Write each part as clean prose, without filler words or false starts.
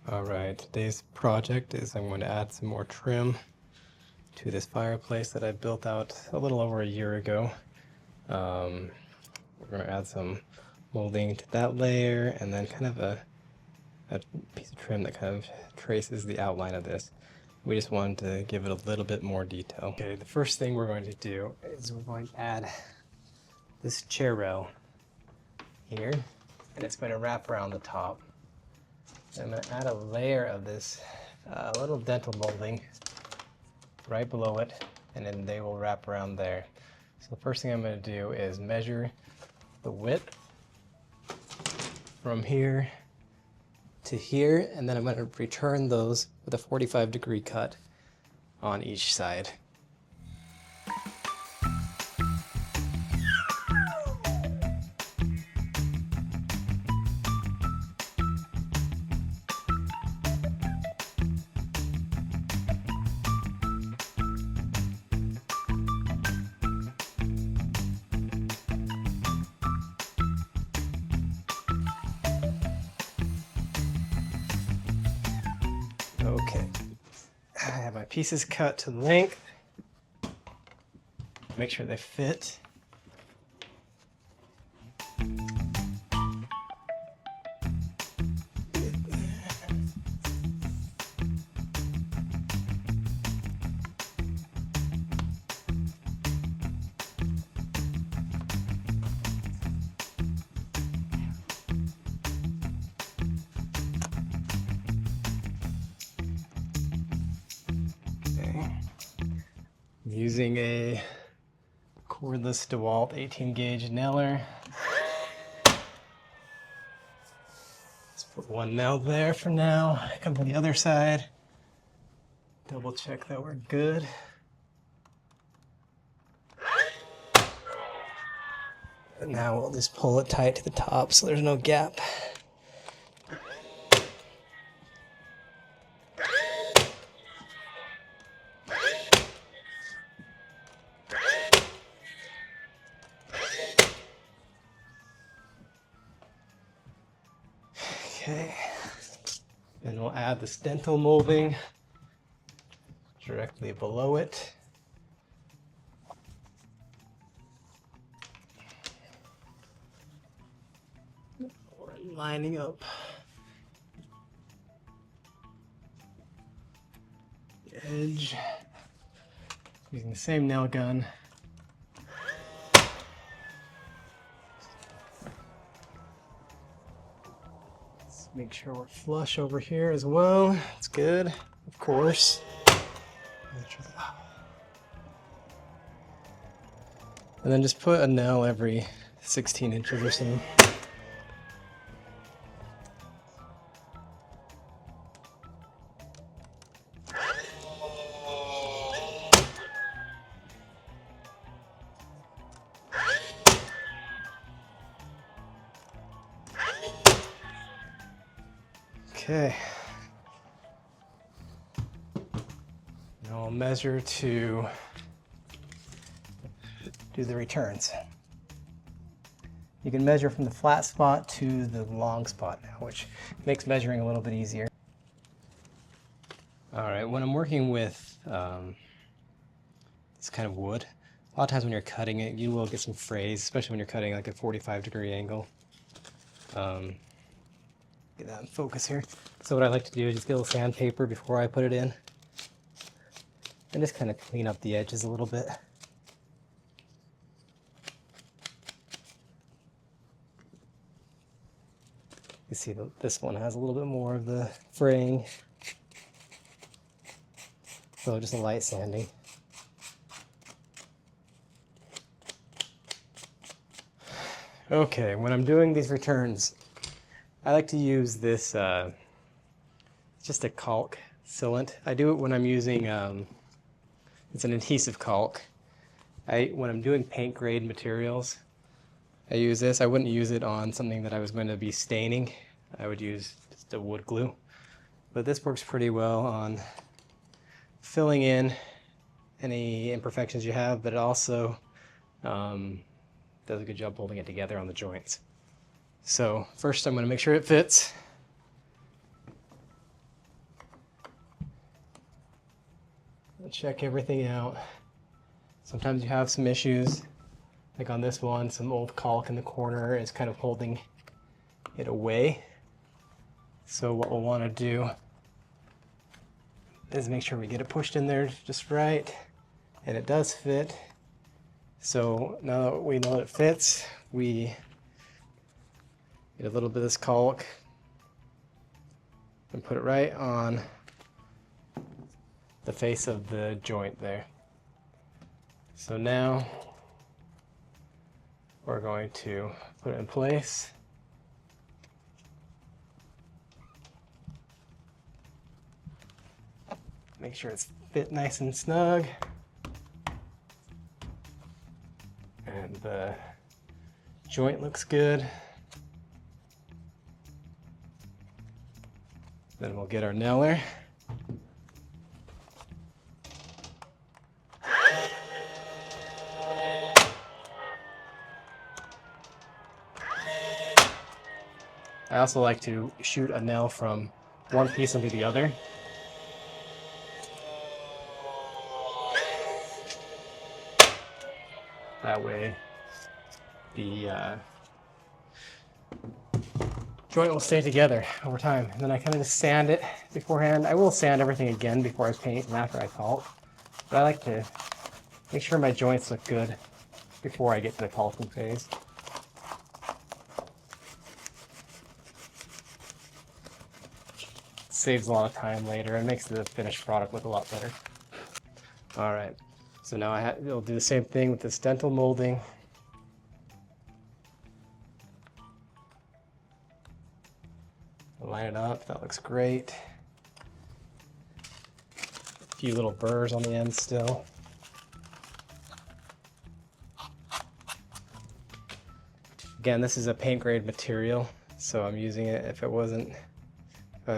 Alright, today's project is I'm going to add some more trim to this fireplace that I built out a little over a year ago. We're going to add some molding to that layer and then kind of a piece of trim that kind of traces the outline of this. We just wanted to give it a little bit more detail. Okay, the first thing we're going to do is we're going to add this chair rail here, and it's going to wrap around the top. I'm going to add a layer of this little dental molding right below it, and then they will wrap around there. So the first thing I'm going to do is measure the width from here to here, and then I'm going to return those with a 45-degree cut on each side. Okay, I have my pieces cut to length. Make sure they fit. Using a cordless DeWalt 18-gauge nailer. Let's put one nail there for now. Come to the other side. Double check that we're good. And now we'll just pull it tight to the top so there's no gap. Okay, then we'll add this dental molding directly below it. We're lining up the edge using the same nail gun. Make sure we're flush over here as well. It's good, of course. And then just put a nail every 16 inches or so. Okay. Now I'll measure to do the returns. You can measure from the flat spot to the long spot now, which makes measuring a little bit easier. All right, when I'm working with this kind of wood, a lot of times when you're cutting it, you will get some frays, especially when you're cutting like a 45-degree angle. Get that in focus here. So what I like to do is just get a little sandpaper before I put it in and just kind of clean up the edges a little bit. You see this one has a little bit more of the fraying, so just a light sanding. Okay, when I'm doing these returns, I like to use this, just a caulk sealant. I do it when I'm using, it's an adhesive caulk. When I'm doing paint grade materials, I use this. I wouldn't use it on something that I was going to be staining. I would use just a wood glue. But this works pretty well on filling in any imperfections you have, but it also does a good job holding it together on the joints. So first I'm going to make sure it fits. Check everything out. Sometimes you have some issues, like on this one, some old caulk in the corner is kind of holding it away. So what we'll want to do is make sure we get it pushed in there just right, and it does fit. So now that we know it fits, we get a little bit of this caulk and put it right on the face of the joint there. So now we're going to put it in place. Make sure it's fit nice and snug. And the joint looks good. Then we'll get our nailer. I also like to shoot a nail from one piece into the other. That way the joint will stay together over time. And then I kind of just sand it beforehand. I will sand everything again before I paint and after I caulk. But I like to make sure my joints look good before I get to the caulking phase. Saves a lot of time later and makes the finished product look a lot better. All right, so now we'll do the same thing with this dental molding. Line it up, that looks great. A few little burrs on the end still. Again, this is a paint grade material, so I'm using it. If I was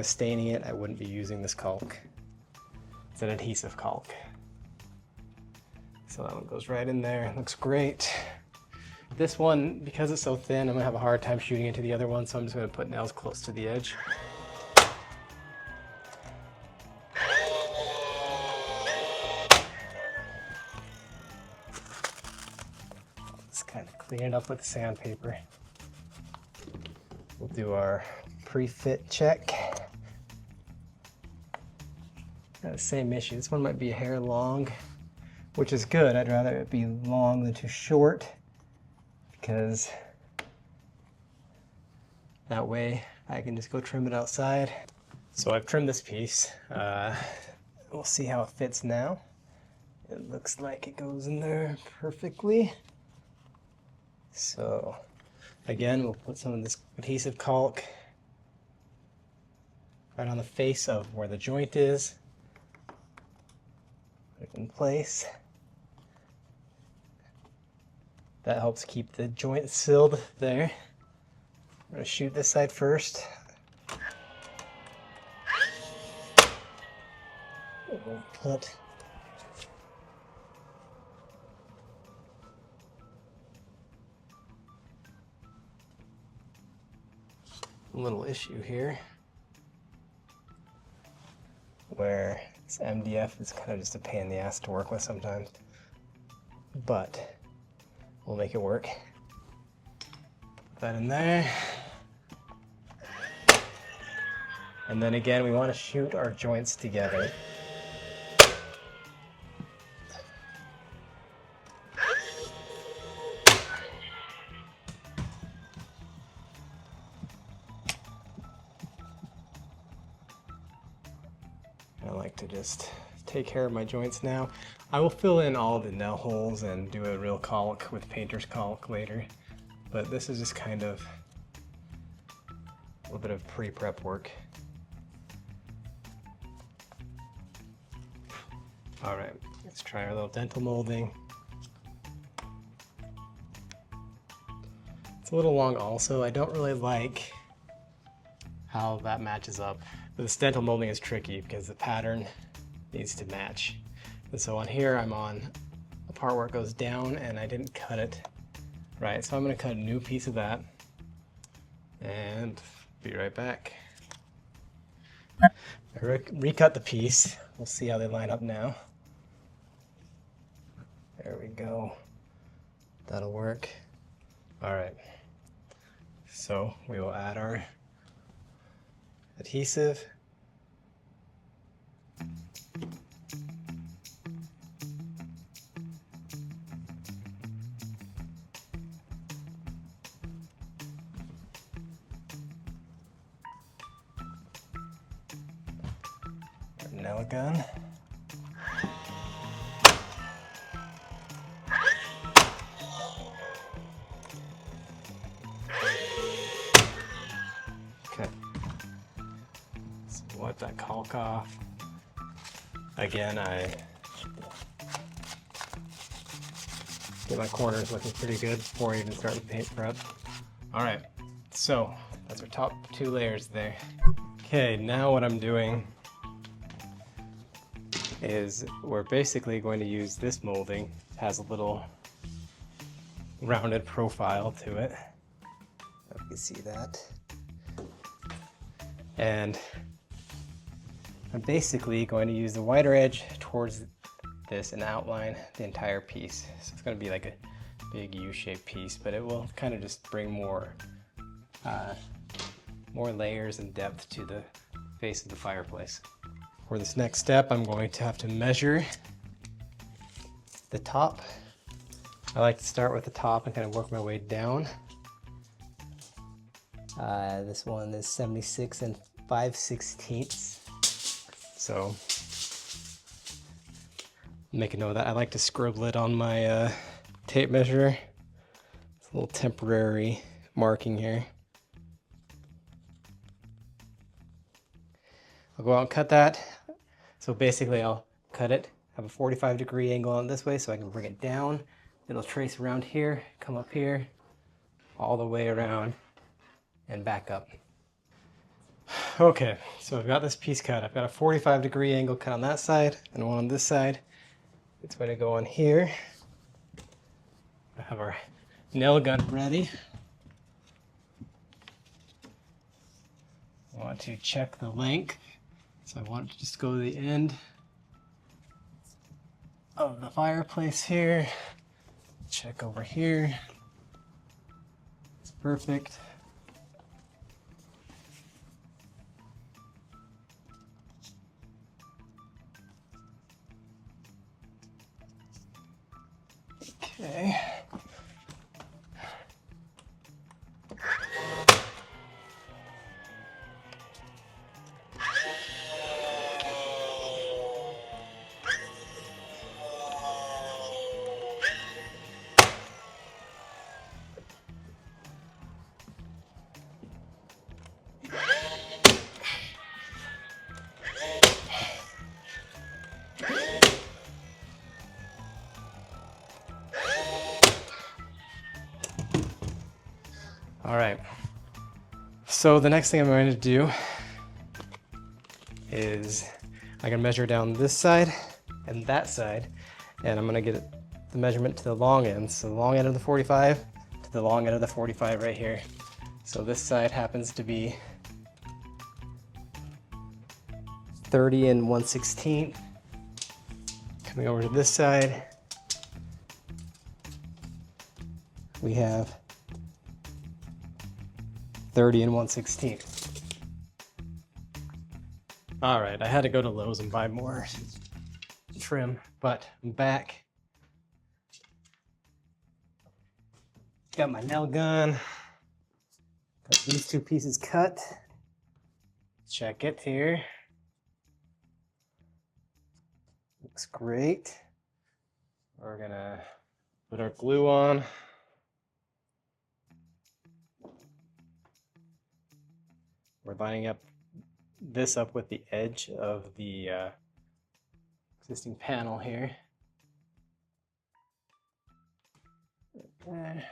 staining it, I wouldn't be using this caulk. It's an adhesive caulk. So that one goes right in there, it looks great. This one, because it's so thin, I'm gonna have a hard time shooting into the other one, so I'm just gonna put nails close to the edge. Just kind of clean it up with sandpaper. We'll do our pre-fit check. Got the same issue. This one might be a hair long, which is good. I'd rather it be long than too short, because that way I can just go trim it outside. So I've trimmed this piece. We'll see how it fits now. It looks like it goes in there perfectly. So again, we'll put some of this adhesive caulk right on the face of where the joint is. Put it in place. That helps keep the joint sealed there. I'm going to shoot this side first. We'll put a little issue here where this MDF is kind of just a pain in the ass to work with sometimes, but we'll make it work. Put that in there. And then again, we want to shoot our joints together. I like to just take care of my joints now. I will fill in all the nail holes and do a real caulk with painter's caulk later, but this is just kind of a little bit of pre-prep work. All right, let's try our little dental molding. It's a little long also. I don't really like how that matches up. But this dental molding is tricky because the pattern needs to match. And so on here, I'm on a part where it goes down and I didn't cut it right. So I'm gonna cut a new piece of that. And be right back. I recut the piece. We'll see how they line up now. There we go. That'll work. All right. So we will add our adhesive. Our nail gun. Okay. So wipe that caulk off. Again, I get my corners looking pretty good before I even start the paint prep. All right, so that's our top 2 layers there. Okay, now what I'm doing is we're basically going to use this molding. It has a little rounded profile to it. If you can see that. And I'm basically going to use the wider edge towards this and outline the entire piece. So it's going to be like a big U-shaped piece, but it will kind of just bring more layers and depth to the face of the fireplace. For this next step, I'm going to have to measure the top. I like to start with the top and kind of work my way down. This one is 76 5/16. So make a note of that. I like to scribble it on my tape measure. It's a little temporary marking here. I'll go out and cut that. So basically I'll cut it, have a 45-degree angle on this way so I can bring it down. It'll trace around here, come up here, all the way around and back up. Okay, so I've got this piece cut. I've got a 45-degree angle cut on that side and one on this side. It's going to go on here. I have our nail gun ready. I want to check the length. So I want to just go to the end of the fireplace here. Check over here. It's perfect. Okay. All right, so the next thing I'm going to do is I can measure down this side and that side, and I'm going to get the measurement to the long end. So the long end of the 45 to the long end of the 45 right here. So this side happens to be 30 1/16. Coming over to this side, we have 30 1/16. All right, I had to go to Lowe's and buy more trim, but I'm back. Got my nail gun. Got these 2 pieces cut. Check it here. Looks great. We're gonna put our glue on. We're lining up this up with the edge of the existing panel here. Right there.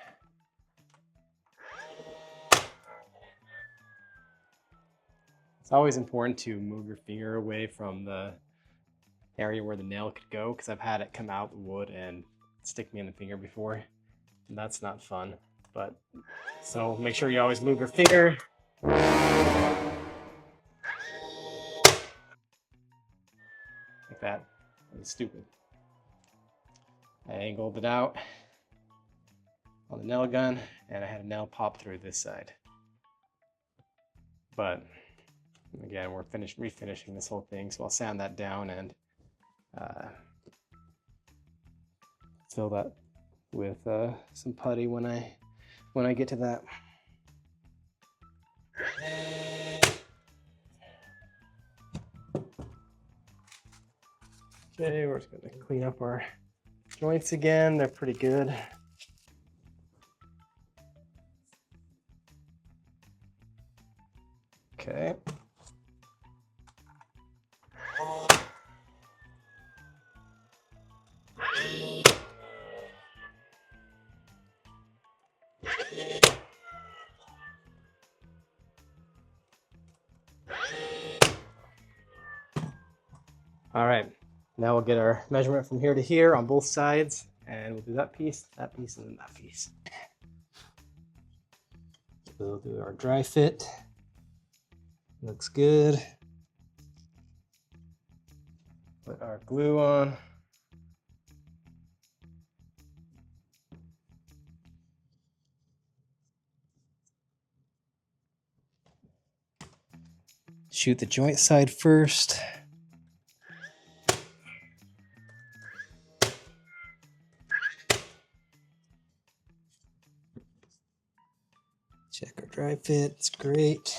It's always important to move your finger away from the area where the nail could go, because I've had it come out the wood and stick me in the finger before, and that's not fun. But so make sure you always move your finger. Like that. That's stupid. I angled it out on the nail gun, and I had a nail pop through this side. But again, we're refinishing this whole thing, so I'll sand that down and fill that with some putty when I get to that. Okay, we're just gonna clean up our joints again. They're pretty good. Okay. All right, now we'll get our measurement from here to here on both sides, and we'll do that piece, and then that piece. We'll do our dry fit. Looks good. Put our glue on. Shoot the joint side first. Check our dry fit, it's great.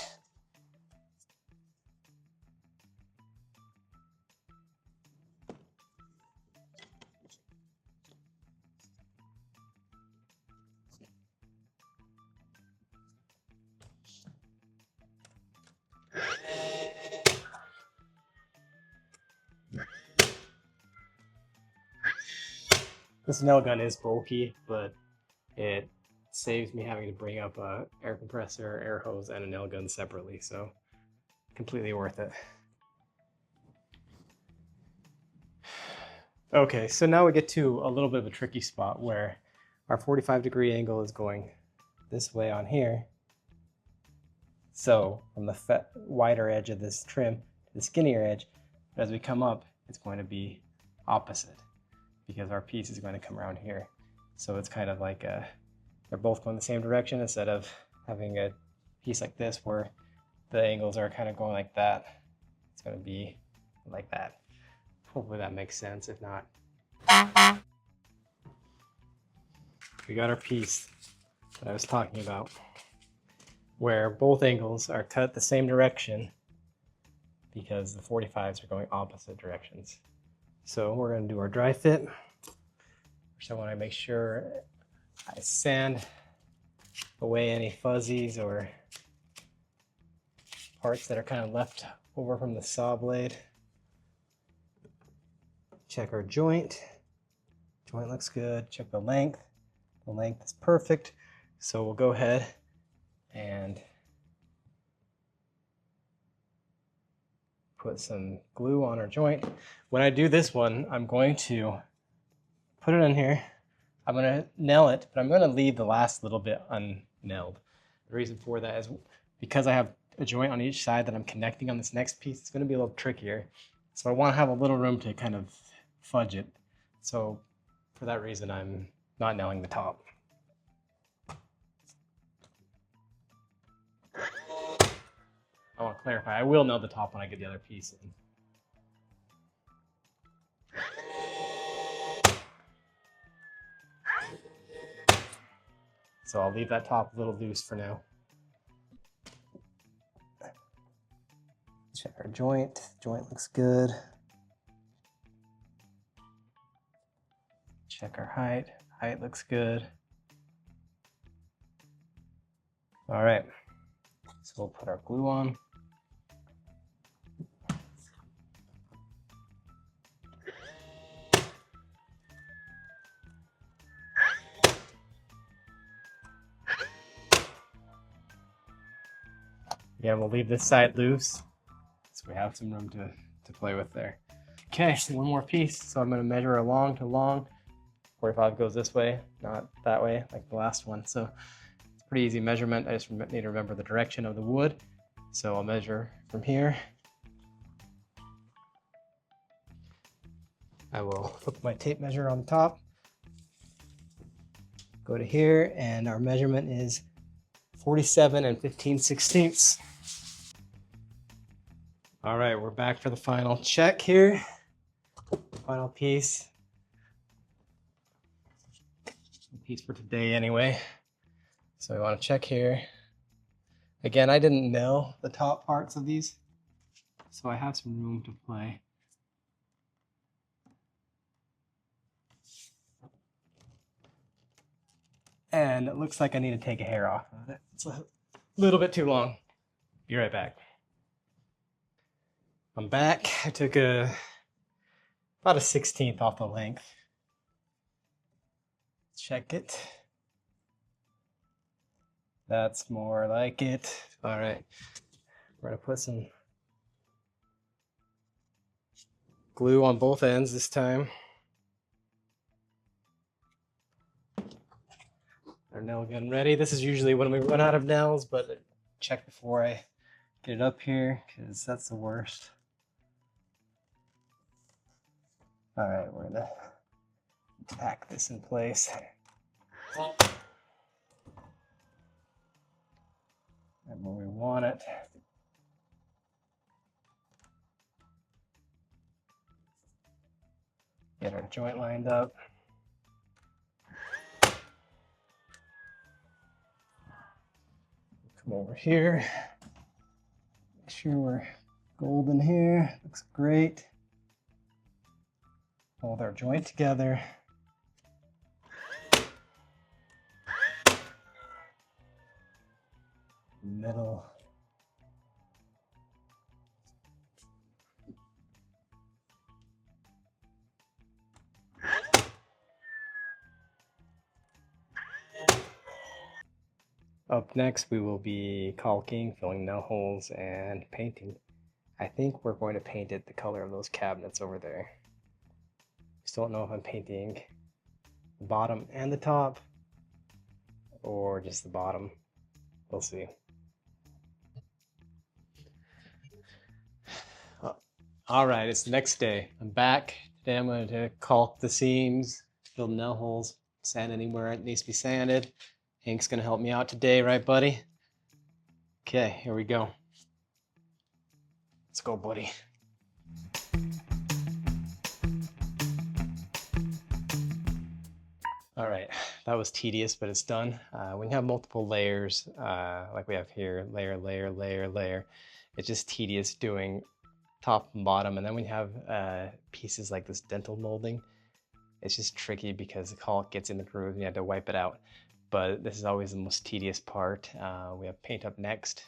This nail gun is bulky, but it saves me having to bring up a air compressor, air hose, and a nail gun separately, so completely worth it. Okay, so now we get to a little bit of a tricky spot where our 45-degree angle is going this way on here. So from the wider edge of this trim to the skinnier edge, as we come up, it's going to be opposite because our piece is going to come around here. So it's kind of like they're both going the same direction instead of having a piece like this where the angles are kind of going like that. It's going to be like that. Hopefully that makes sense. If not, we got our piece that I was talking about where both angles are cut the same direction because the 45s are going opposite directions. So we're going to do our dry fit. So I want to make sure I sand away any fuzzies or parts that are kind of left over from the saw blade. Check our joint. Joint looks good. Check the length. The length is perfect. So we'll go ahead and put some glue on our joint. When I do this one, I'm going to put it in here. I'm going to nail it, but I'm going to leave the last little bit unnailed. The reason for that is because I have a joint on each side that I'm connecting on this next piece, it's going to be a little trickier. So I want to have a little room to kind of fudge it. So for that reason, I'm not nailing the top. I want to clarify, I will nail the top when I get the other piece in. So I'll leave that top a little loose for now. Check our joint. Joint looks good. Check our height. Height looks good. All right. So we'll put our glue on. Yeah, we'll leave this side loose so we have some room to play with there. Okay, so one more piece. So I'm going to measure a long to long 45 goes this way, not that way like the last one. So it's a pretty easy measurement. I just need to remember the direction of the wood. So I'll measure from here. I will put my tape measure on the top. Go to here, and our measurement is 47 and 15/16. All right, we're back for the final check here. Final piece for today anyway. So we want to check here. Again, I didn't nail the top parts of these, so I have some room to play. And it looks like I need to take a hair off of it. It's a little bit too long. Be right back. I'm back. I took about a 16th off the length. Check it. That's more like it. All right. We're gonna put some glue on both ends this time. Our nail gun ready. This is usually when we run out of nails, but check before I get it up here because that's the worst. All right, we're gonna tack this in place. And where we want it. Get our joint lined up. Come over here. Make sure we're golden here. Looks great. Hold our joint together. Middle. Up next, we will be caulking, filling nail holes, and painting. I think we're going to paint it the color of those cabinets over there. Still don't know if I'm painting the bottom and the top, or just the bottom. We'll see. All right, it's the next day. I'm back. Today I'm going to caulk the seams, fill nail holes, sand anywhere it needs to be sanded. Hank's going to help me out today, right, buddy? Okay, here we go. Let's go, buddy. All right, that was tedious, but it's done. When you have multiple layers, like we have here, layer, layer, layer, layer, it's just tedious doing top and bottom. And then when you have pieces like this dental molding, it's just tricky because the caulk gets in the groove and you have to wipe it out. But this is always the most tedious part. We have paint up next.